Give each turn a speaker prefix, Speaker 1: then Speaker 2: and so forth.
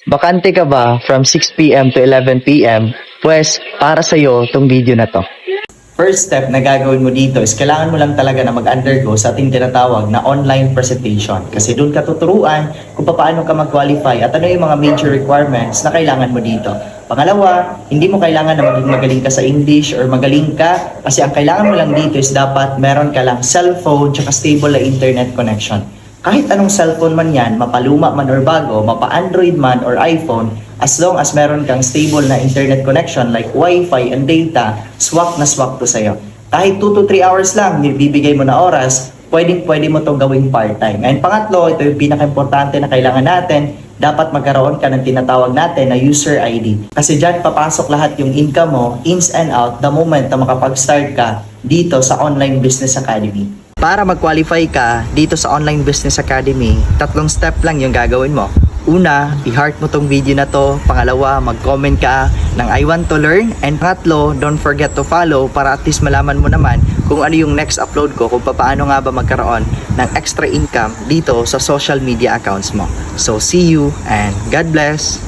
Speaker 1: Bakante ka ba from 6 p.m. to 11 p.m.? Pues, para sa'yo tong video na to. First step na gagawin mo dito is kailangan mo lang talaga na mag-undergo sa ating tinatawag na online presentation. Kasi doon ka tuturuan kung paano ka mag-qualify at ano yung mga major requirements na kailangan mo dito. Pangalawa, hindi mo kailangan na maging magaling ka sa English or magaling ka kasi ang kailangan mo lang dito is dapat meron ka lang cellphone tsaka stable na internet connection. Kahit anong cellphone man yan, mapaluma man or bago, mapa-Android man or iPhone, as long as meron kang stable na internet connection like Wi-Fi and data, swak na swak to sa'yo. Kahit 2 to 3 hours lang, bibigay mo na oras, pwede mo itong gawing part-time. And pangatlo, ito yung pinaka-importante na kailangan natin, dapat magkaroon ka ng tinatawag natin na user ID. Kasi dyan papasok lahat yung income mo, ins and out, the moment na makapag-start ka dito sa Online Business Academy. Para mag-qualify ka dito sa Online Business Academy, 3 step lang yung gagawin mo. Una, i-heart mo tong video na to. Pangalawa, mag-comment ka ng I want to learn. And pangatlo, don't forget to follow para at least malaman mo naman kung ano yung next upload ko, kung paano nga ba magkaroon ng extra income dito sa social media accounts mo. So, see you and God bless!